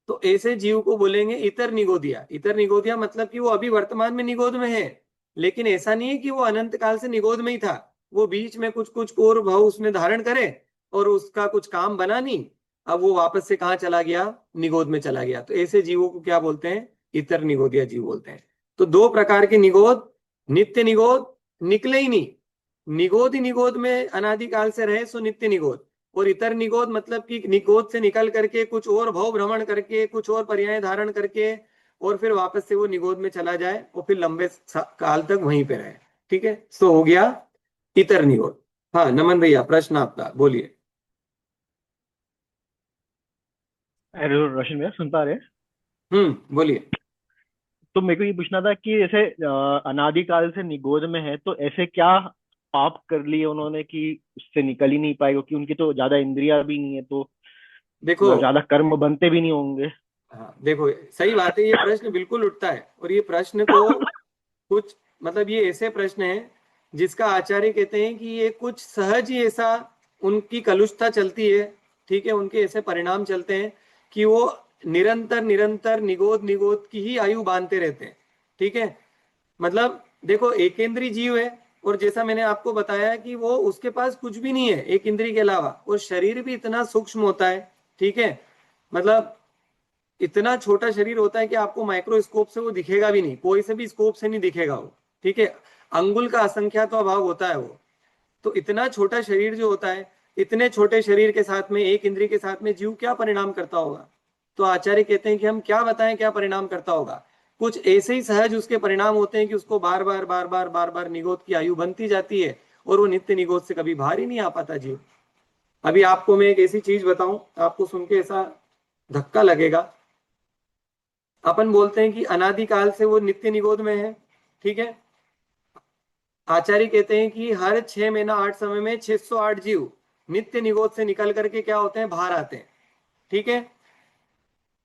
तो ऐसे जीव को बोलेंगे इतर निगोदिया। इतर निगोदिया मतलब कि वो अभी वर्तमान में निगोद में है, लेकिन ऐसा नहीं है कि वो अनंत काल से निगोद में ही था। वो बीच में कुछ कुछ और भाव उसने धारण करे और उसका कुछ काम बना नहीं, अब वो वापस से कहाँ चला गया, निगोद में चला गया। तो ऐसे जीवों को क्या बोलते हैं, इतर निगोदिया जीव बोलते हैं। तो दो प्रकार के निगोद, नित्य निगोद निकले ही नहीं, निगोद ही निगोद में अनादिकाल से रहे, सो नित्य निगोद। और इतर निगोद मतलब कि निगोद से निकल करके कुछ और भव भ्रमण करके कुछ और पर्याय धारण करके और फिर वापस से वो निगोद में चला जाए और फिर लंबे काल तक वहीं पे रहे। ठीक है, तो हो गया इतर निगोद। हाँ नमन भैया, प्रश्न आपका बोलिए। अरे रोशन भैया सुन पा रहे हैं? बोलिए। तो मेरे को ये पूछना था कि जैसे अनादिकाल से निगोद में है, तो ऐसे क्या पाप कर लिए उन्होंने कि उससे निकल ही नहीं पाए? क्योंकि उनकी तो ज्यादा इंद्रियां भी नहीं है, तो देखो, ज्यादा कर्म बनते भी नहीं होंगे। हाँ देखो, सही बात है, ये प्रश्न बिल्कुल उठता है। और ये प्रश्न को कुछ मतलब ये ऐसे प्रश्न है जिसका आचार्य कहते हैं कि ये कुछ सहज ही ऐसा उनकी कलुषता चलती है। ठीक है, उनके ऐसे परिणाम चलते हैं कि वो निरंतर निरंतर निगोद निगोद की ही आयु बांधते रहते हैं। ठीक है, मतलब देखो एक इंद्रिय जीव है और जैसा मैंने आपको बताया कि वो उसके पास कुछ भी नहीं है एक इंद्रिय के अलावा, और शरीर भी इतना सूक्ष्म होता है। ठीक है, मतलब इतना छोटा शरीर होता है कि आपको माइक्रोस्कोप से वो दिखेगा भी नहीं, कोई से भी स्कोप से नहीं दिखेगा वो। ठीक है, अंगुल का असंख्या तो अभाव होता है वो। तो इतना छोटा शरीर जो होता है, इतने छोटे शरीर के साथ में एक इंद्रिय के साथ में जीव क्या परिणाम करता होगा। तो आचार्य कहते हैं कि हम क्या बताएं क्या परिणाम करता होगा। कुछ ऐसे ही सहज उसके परिणाम होते हैं कि उसको बार बार बार बार बार बार निगोद की आयु बनती जाती है और वो नित्य निगोद से कभी बाहर ही नहीं आ पाता जीव। अभी आपको मैं एक ऐसी चीज बताऊं, आपको सुन के ऐसा धक्का लगेगा। अपन बोलते हैं कि अनादिकाल से वो नित्य निगोद में है। ठीक है, आचार्य कहते हैं कि हर 6 महीना 8 समय में 608 जीव नित्य निगोद से निकल करके क्या होते हैं, बाहर आते हैं। ठीक है,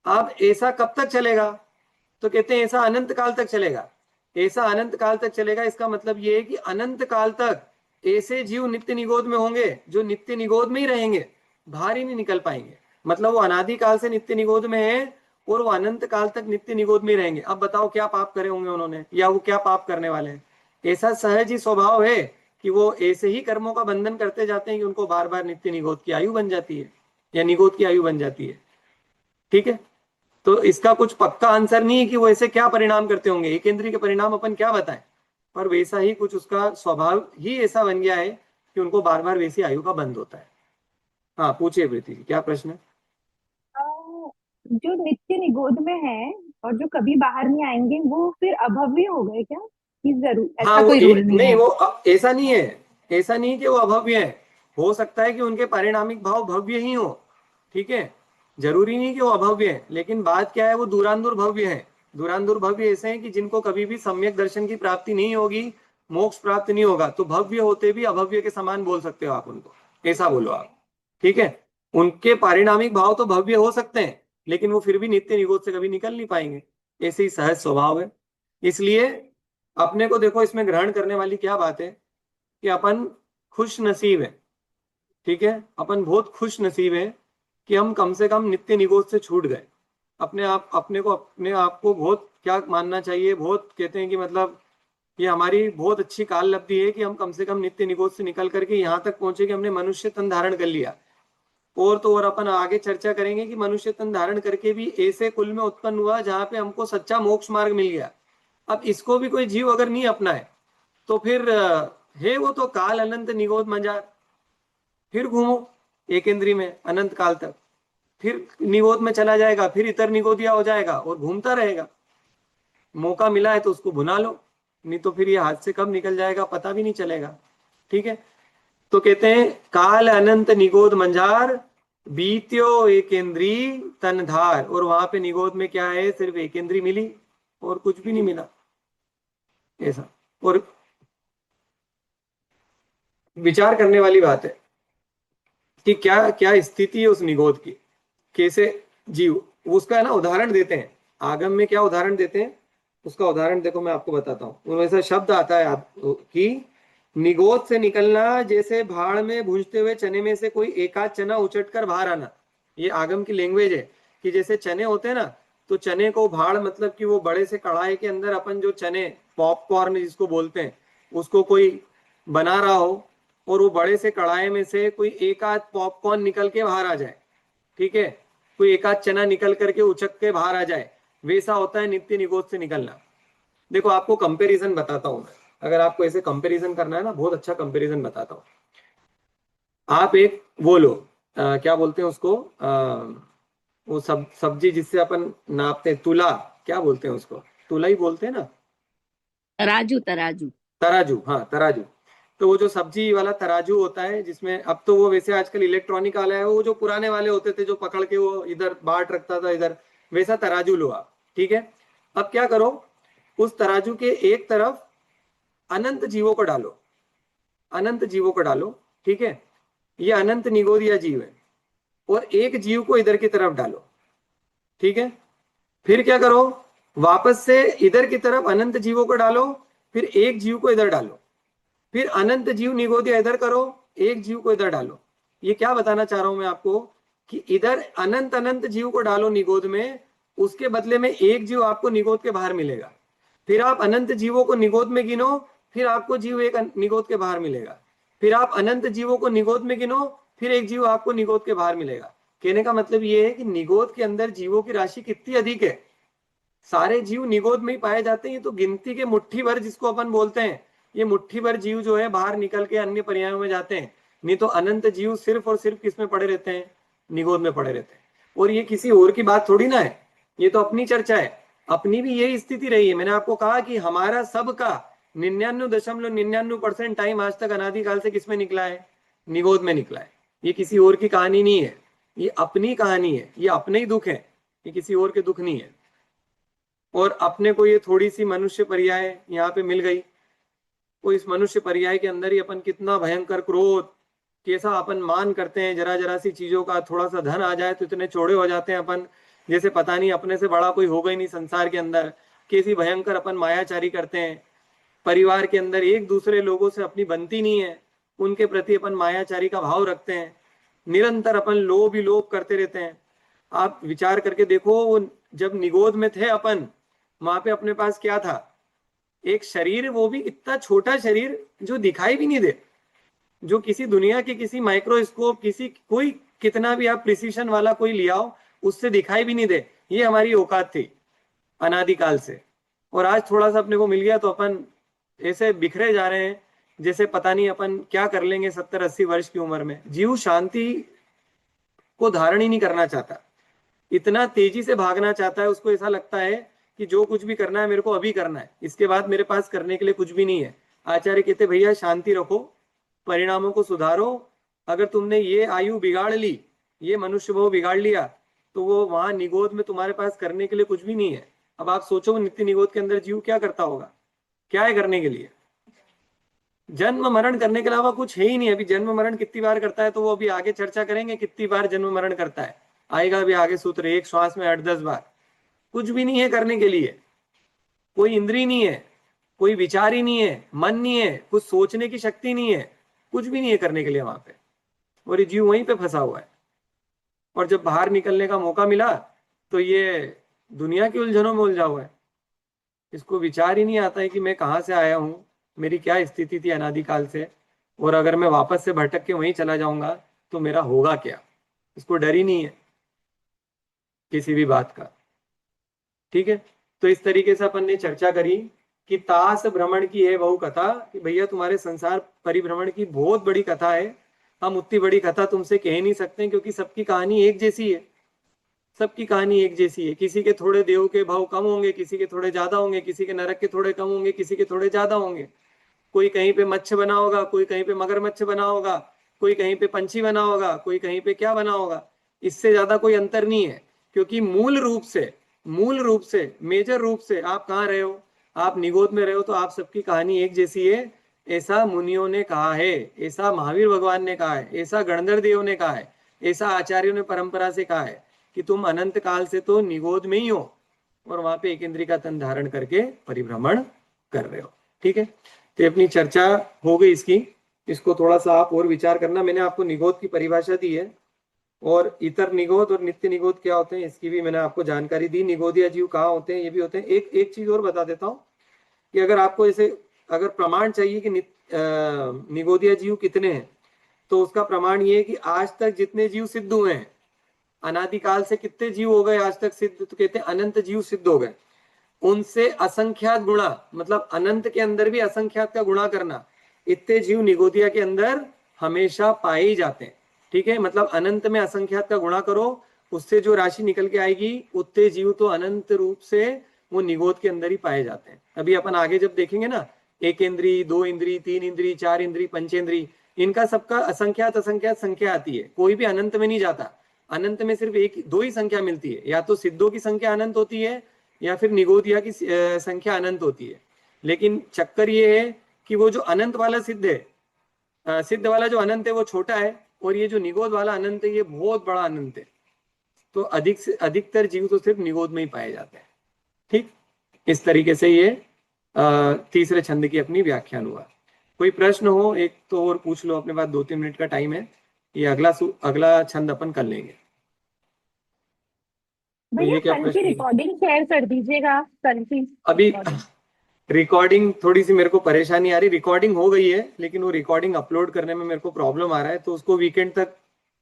अब ऐसा कब तक चलेगा, तो कहते हैं ऐसा अनंत काल तक चलेगा। ऐसा अनंत काल तक चलेगा, इसका मतलब ये है कि अनंत काल तक ऐसे जीव नित्य निगोद में होंगे जो नित्य निगोद में ही रहेंगे, बाहर ही नहीं निकल पाएंगे। मतलब वो अनादि काल से नित्य निगोद में है और वो अनंत काल तक नित्य निगोद में ही रहेंगे। अब बताओ क्या पाप करे होंगे उन्होंने, या वो क्या पाप करने वाले हैं। ऐसा सहज ही स्वभाव है कि वो ऐसे ही कर्मों का बंधन करते जाते हैं कि उनको बार बार नित्य निगोद की आयु बन जाती है या निगोद की आयु बन जाती है। ठीक है, तो इसका कुछ पक्का आंसर नहीं है कि वो ऐसे क्या परिणाम करते होंगे, एक इंद्रिय के परिणाम अपन क्या बताएं, पर वैसा ही कुछ उसका स्वभाव ही ऐसा बन गया है कि उनको बार बार वैसी आयु का बंध होता है। हाँ पूछिए प्रीति जी, क्या प्रश्न है। जो नित्य निगोद में है और जो कभी बाहर नहीं आएंगे वो फिर अभव्य हो गए क्या, कि जरूर हाँ ऐसा वो कोई रूल नहीं नहीं, है? वो ऐसा नहीं है, ऐसा नहीं कि वो अभव्य है। हो सकता है कि उनके पारिणामिक भाव भव्य ही हो। ठीक है, जरूरी नहीं कि वो अभव्य है, लेकिन बात क्या है, वो दूरांदूर भव्य है। दूरांदूर भव्य ऐसे हैं कि जिनको कभी भी सम्यक दर्शन की प्राप्ति नहीं होगी, मोक्ष प्राप्त नहीं होगा, तो भव्य होते भी अभव्य के समान बोल सकते हो आप उनको, ऐसा बोलो आप। ठीक है, उनके पारिणामिक भाव तो भव्य हो सकते हैं, लेकिन वो फिर भी नित्य निगोद से कभी निकल नहीं पाएंगे, ऐसे ही सहज स्वभाव है। इसलिए अपने को देखो इसमें ग्रहण करने वाली क्या बात है कि अपन खुश नसीब है। ठीक है, अपन बहुत खुश नसीब है कि हम कम से कम नित्य निगोद से छूट गए। अपने आप को बहुत क्या मानना चाहिए, बहुत कहते हैं कि मतलब ये हमारी बहुत अच्छी काल लब्धि है कि हम कम से कम नित्य निगोद से निकल करके यहाँ तक पहुंचे कि हमने मनुष्य तन धारण कर लिया। और तो और अपन आगे चर्चा करेंगे कि मनुष्य तन धारण करके भी ऐसे कुल में उत्पन्न हुआ जहाँ पे हमको सच्चा मोक्ष मार्ग मिल गया। अब इसको भी कोई जीव अगर नहीं अपनाए तो फिर है वो तो काल अनंत निगोद मजार, फिर घूमो एक इंद्री में अनंत काल तक, फिर निगोद में चला जाएगा, फिर इतर निगोदिया हो जाएगा और घूमता रहेगा। मौका मिला है तो उसको भुना लो, नहीं तो फिर ये हाथ से कब निकल जाएगा पता भी नहीं चलेगा। ठीक है, तो कहते हैं काल अनंत निगोद मंजार, बीत्यो एक इंद्री तनधार। और वहां पे निगोद में क्या है, सिर्फ एक इंद्री मिली और कुछ भी नहीं मिला ऐसा। और विचार करने वाली बात है कि क्या क्या स्थिति है उस निगोद की, कैसे जीव, उसका है ना उदाहरण देते हैं। आगम में क्या उदाहरण देते हैं, उसका उदाहरण देखो मैं आपको बताता हूँ। उनमें से शब्द आता है कि निगोद से निकलना जैसे भाड़ में भूंजते हुए चने में से कोई एकाध चना उचट कर बाहर आना। ये आगम की लैंग्वेज है कि जैसे चने होते हैं ना, तो चने को भाड़ मतलब कि वो बड़े से कढ़ाई के अंदर अपन जो चने पॉपकॉर्न जिसको बोलते हैं उसको कोई बना रहा हो और वो बड़े से कढ़ाई में से कोई एक आध पॉपकॉर्न निकल के बाहर आ जाए, ठीक है, कोई एक आध चना निकल करके उचक के बाहर आ जाए, वैसा होता है नित्य निगोद से निकलना। देखो आपको कंपैरिजन बताता हूं मैं, अगर आपको ऐसे कंपैरिजन करना है ना, बहुत अच्छा कंपैरिजन बताता हूं। आप एक वो लो, क्या बोलते हैं उसको, वो सब्जी जिससे अपन नापते हैं, तुला, क्या बोलते हैं उसको, तुला ही बोलते हैं ना, तराजू तराजू। तराजू, हाँ तराजू। तो वो जो सब्जी वाला तराजू होता है जिसमें, अब तो वो वैसे आजकल इलेक्ट्रॉनिक वाला है, वो जो पुराने वाले होते थे जो पकड़ के वो इधर बाट रखता था इधर, वैसा तराजू लो आप, ठीक है। अब क्या करो, उस तराजू के एक तरफ अनंत जीवों को डालो, अनंत जीवों को डालो, ठीक है, ये अनंत निगोदिया जीव है, और एक जीव को इधर की तरफ डालो, ठीक है। फिर क्या करो, वापस से इधर की तरफ अनंत जीवों को डालो, फिर एक जीव को इधर डालो, फिर अनंत जीव निगोदिया इधर करो, एक जीव को इधर डालो। ये क्या बताना चाह रहा हूं मैं आपको, कि इधर अनंत अनंत जीव को डालो निगोद में, उसके बदले में एक जीव आपको निगोद के बाहर मिलेगा। फिर आप अनंत जीवों को निगोद में गिनो, फिर आपको जीव एक निगोद के बाहर मिलेगा। फिर आप अनंत जीवों को निगोद में गिनो, फिर एक जीव आपको निगोद के बाहर मिलेगा। कहने का मतलब ये है कि निगोद के अंदर जीवों की राशि कितनी अधिक है, सारे जीव निगोद में ही पाए जाते हैं। तो गिनती के मुट्ठी भर जिसको अपन बोलते हैं, ये मुट्ठी भर जीव जो है बाहर निकल के अन्य पर्यायों में जाते हैं, नहीं तो अनंत जीव सिर्फ और सिर्फ किस में पड़े रहते हैं, निगोद में पड़े रहते हैं। और ये किसी और की बात थोड़ी ना है, ये तो अपनी चर्चा है, अपनी भी यही स्थिति रही है। मैंने आपको कहा कि हमारा सबका 99.99% टाइम आज तक अनादिकाल से किसमें निकला है, निगोद में निकला है। ये किसी और की कहानी नहीं है, ये अपनी कहानी है, ये अपने ही दुख है, ये किसी और के दुख नहीं है। और अपने को ये थोड़ी सी मनुष्य पर्याय यहाँ पे मिल गई, तो इस मनुष्य पर्याय के अंदर ही अपन कितना भयंकर क्रोध, कैसा अपन मान करते हैं, जरा जरा सी चीजों का थोड़ा सा धन आ जाए तो इतने चौड़े हो जाते हैं अपन, जैसे पता नहीं अपने से बड़ा कोई होगा ही नहीं संसार के अंदर। कैसी भयंकर अपन मायाचारी करते हैं, परिवार के अंदर एक दूसरे लोगों से अपनी बनती नहीं है, उनके प्रति अपन मायाचारी का भाव रखते हैं, निरंतर अपन लोभ ही लोभ करते रहते हैं। आप विचार करके देखो, वो जब निगोद में थे अपन, वहां पे अपने पास क्या था, एक शरीर, वो भी इतना छोटा शरीर जो दिखाई भी नहीं दे, जो किसी दुनिया के किसी माइक्रोस्कोप किसी कोई कितना भी आप प्रिसीशन वाला कोई ले आओ उससे दिखाई भी नहीं दे, ये हमारी औकात थी अनादिकाल से। और आज थोड़ा सा अपने को मिल गया तो अपन ऐसे बिखरे जा रहे हैं जैसे पता नहीं अपन क्या कर लेंगे 70-80 वर्ष की उम्र में। जीव शांति को धारण ही नहीं करना चाहता, इतना तेजी से भागना चाहता है, उसको ऐसा लगता है कि जो कुछ भी करना है मेरे को अभी करना है, इसके बाद मेरे पास करने के लिए कुछ भी नहीं है। आचार्य कहते भैया शांति रखो, परिणामों को सुधारो, अगर तुमने ये आयु बिगाड़ ली, ये मनुष्य भाव बिगाड़ लिया, तो वो वहां निगोद में तुम्हारे पास करने के लिए कुछ भी नहीं है। अब आप सोचो नित्य निगोद के अंदर जीव क्या करता होगा, क्या है करने के लिए, जन्म मरण करने के अलावा कुछ है ही नहीं। अभी जन्म मरण कितनी बार करता है तो वो अभी आगे चर्चा करेंगे, कितनी बार जन्म मरण करता है, आएगा अभी आगे सूत्र, एक श्वास में 8-10 बार। कुछ भी नहीं है करने के लिए, कोई इंद्री नहीं है, कोई विचार ही नहीं है, मन नहीं है, कुछ सोचने की शक्ति नहीं है, कुछ भी नहीं है करने के लिए वहां पे, और ये जीव वहीं पे फंसा हुआ है। और जब बाहर निकलने का मौका मिला तो ये दुनिया की उलझनों में उलझा हुआ है, इसको विचार ही नहीं आता है कि मैं कहाँ से आया हूँ, मेरी क्या स्थिति थी अनादिकाल से, और अगर मैं वापस से भटक के वहीं चला जाऊंगा तो मेरा होगा क्या, इसको डर ही नहीं है किसी भी बात का। ठीक है, तो इस तरीके से अपन ने चर्चा करी कि तास भ्रमण की है बहु कथा, कि भैया तुम्हारे संसार परिभ्रमण की बहुत बड़ी कथा है, हम उतनी बड़ी कथा तुमसे कह नहीं सकते क्योंकि सबकी कहानी एक जैसी है, सबकी कहानी एक जैसी है। किसी के थोड़े देव के भाव कम होंगे, किसी के थोड़े ज्यादा होंगे, किसी के नरक के थोड़े कम होंगे, किसी के थोड़े ज्यादा होंगे, कोई कहीं पे मच्छर बना होगा, कोई कहीं पे मगरमच्छ बना होगा, कोई कहीं पे पंछी बना होगा, कोई कहीं पे क्या बना होगा, इससे ज्यादा कोई अंतर नहीं है। क्योंकि मूल रूप से मेजर रूप से आप कहाँ रहे हो, आप निगोद में रहे हो, तो आप सबकी कहानी एक जैसी है, ऐसा मुनियों ने कहा है, ऐसा महावीर भगवान ने कहा है, ऐसा गणधर देव ने कहा है, ऐसा आचार्यों ने परंपरा से कहा है कि तुम अनंत काल से तो निगोद में ही हो और वहां पे एक इंद्रिय का तन धारण करके परिभ्रमण कर रहे हो। ठीक है, तो ये अपनी चर्चा हो गई इसकी। इसको थोड़ा सा आप और विचार करना। मैंने आपको निगोद की परिभाषा दी है, और इतर निगोद और नित्य निगोद क्या होते हैं इसकी भी मैंने आपको जानकारी दी। निगोदिया जीव कहाँ होते हैं ये भी होते हैं। एक एक चीज और बता देता हूँ कि अगर आपको ऐसे अगर प्रमाण चाहिए कि निगोदिया जीव कितने हैं, तो उसका प्रमाण ये है कि आज तक जितने जीव सिद्ध हुए हैं, अनादिकाल से कितने जीव हो गए आज तक सिद्ध, तो कहते हैं अनंत जीव सिद्ध हो गए। उनसे असंख्यात गुणा, मतलब अनंत के अंदर भी असंख्यात का गुणा करना, इतने जीव निगोदिया के अंदर हमेशा पाए ही जाते हैं। ठीक है, मतलब अनंत में असंख्यात का गुणा करो, उससे जो राशि निकल के आएगी, उतने जीव तो अनंत रूप से वो निगोद के अंदर ही पाए जाते हैं। अभी अपन आगे जब देखेंगे ना, एक इंद्री, दो इंद्री, तीन इंद्री, चार इंद्री, पंचेंद्री, इनका सबका असंख्यात असंख्यात संख्या आती है, कोई भी अनंत में नहीं जाता। अनंत में सिर्फ एक दो ही संख्या मिलती है, या तो सिद्धों की संख्या अनंत होती है, या फिर निगोदिया की संख्या अनंत होती है। लेकिन चक्कर ये है कि वो जो अनंत वाला सिद्ध है, सिद्ध वाला जो अनंत है वो छोटा है, और ये जो निगोद वाला अनंत है ये बहुत बड़ा अनंत है। तो अधिक से अधिकतर जीव तो सिर्फ निगोद में ही पाए जाते हैं। ठीक, इस तरीके से ये तीसरे छंद की अपनी व्याख्यान हुआ। कोई प्रश्न हो एक तो और पूछ लो, अपने पास 2-3 मिनट का टाइम है। ये अगला छंद अपन कर लेंगे। तो भैया ये क्या कल की प्रश्न है? रिकॉर्डिंग शेयर कर दीजिएगा, कल की अभी रिकॉर्डिंग। रिकॉर्डिंग थोड़ी सी मेरे को परेशानी आ रही। रिकॉर्डिंग हो गई है, लेकिन वो रिकॉर्डिंग अपलोड करने में मेरे को प्रॉब्लम आ रहा है, तो उसको वीकेंड तक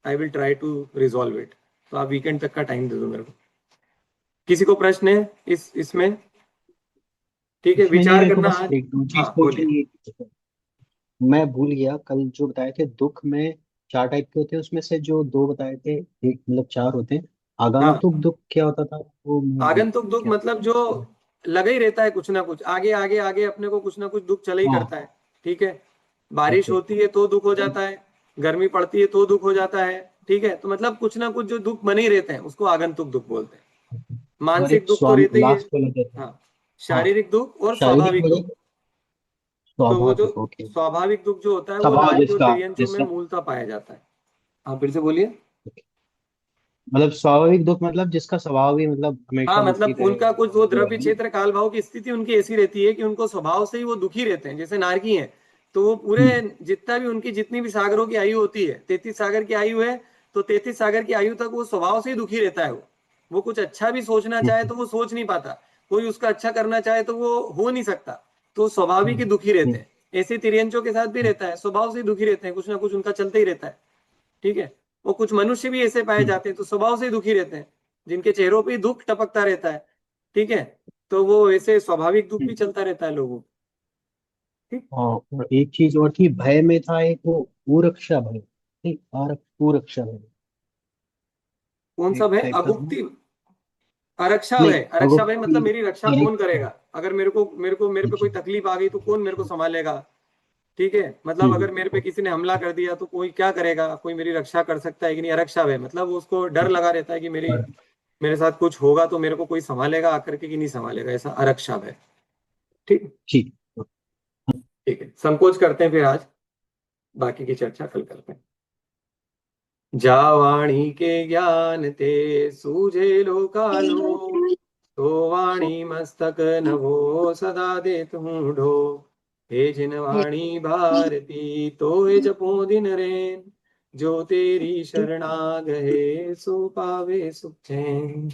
I will try to resolve it. तो आप वीकेंड तक का टाइम दे दो मेरे को। किसी को प्रश्न है इसमें? ठीक है, इसमें नहीं, विचार मेरे को करना बस आज। एक दो चीज हाँ बोलिए। पूछनी है। मैं भूल गया, कल जो बताए थे दुख में चार टाइप के होते हैं, उसमें से जो दो बताए थे, एक मतलब चार होते हैं। हाँ, आगंतुक दुख क्या होता था वो मैं भूल आगंतुक गया दुख क्या मतलब जो लगा ही रहता है कुछ ना कुछ, आगे आगे आगे अपने को कुछ ना कुछ दुख चला ही हाँ। करता है। ठीक है, बारिश ओके। होती है तो दुख हो जाता है, गर्मी पड़ती है तो दुख हो जाता है। ठीक है, तो मतलब कुछ ना कुछ जो दुख बने ही रहते हैं उसको आगंतुक दुख बोलते हैं। और मानसिक एक दुख तो रहते ही है। लास्ट वाला क्या था? हाँ, हाँ, शारीरिक दुख और शारीरिक स्वाभाविक दुख। मतलब तो वो जो स्वाभाविक। ओके। स्वाभाविक दुख जो होता है वो स्वभाव नाड़ी और जिसका तिर्यंचों में जिसका मूलतः पाया जाता है। आप फिर से बोलिए। मतलब स्वाभाविक दुख मतलब जिसका स्वभाव ही मतलब हाँ, हमेशा दुखी मतलब रहेगा, उनका कुछ वो जो द्रव्य है ना। क्षेत्र काल भाव की स्थिति उनकी ऐसी रहती है कि उनको स्वभाव से ही वो दुखी रहते हैं। जैसे नारकी हैं, तो वो पूरे हम्म। जितना भी उनकी जितनी भी सागरों की आयु होती है, 33 सागर की आयु है, तो 33 सागर की आयु तक वो स्वभाव से ही दुखी रहता है। वो कुछ अच्छा भी सोचना चाहे हम्म। तो वो सोच नहीं पाता, कोई उसका अच्छा करना चाहे तो वो हो नहीं सकता। तो स्वाभाविक ही हम्म। दुखी रहते हम्म। हैं। ऐसे तिर्यंचों के साथ भी रहता है, स्वभाव से ही दुखी रहते हैं, कुछ ना कुछ उनका चलता ही रहता है। ठीक है, वो कुछ मनुष्य भी ऐसे पाए हम्म। जाते हैं तो स्वभाव से ही दुखी रहते हैं, जिनके चेहरों पे ही दुख टपकता रहता है। ठीक है, तो वो ऐसे स्वाभाविक दुख भी हम्म। चलता रहता है लोगों को। ठीक, और एक चीज और थी, भय में था एक वो उरक्षा भय, ठीक, और उरक्षा भय कौन सा एक भय? टाइप का था ना? अगुप्ती, आरक्षा नहीं, भय। आरक्षा भय अगुप्ती। मतलब मेरी रक्षा कौन करेगा? अगर मेरे पे अच्छा। कोई तकलीफ आ गई तो कौन मेरे को संभालेगा? ठीक है, मतलब हम्म। अगर मेरे पे किसी ने हमला कर दिया तो कोई क्या करेगा, कोई मेरी रक्षा कर सकता है कि नहीं? आरक्षा भय मतलब उसको डर लगा रहता है कि और मेरे साथ कुछ होगा तो मेरे को कोई संभालेगा आकर के कि नहीं संभालेगा, ऐसा आरक्षा भय। ठीक। ठीक। ठीक है, संकोच करते हैं फिर आज, बाकी की चर्चा कल करते हैं। जा वाणी के ज्ञान ते सूझे लोकालो, तो वाणी मस्तक नभो सदा देत हूँ ढो। हे जिन वाणी भारती तो हे जपो दिन रैन, जो तेरी शरणा गए सो पावे सुख चैन।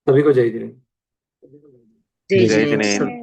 सभी को जय जय। जय जय जय। जय। जय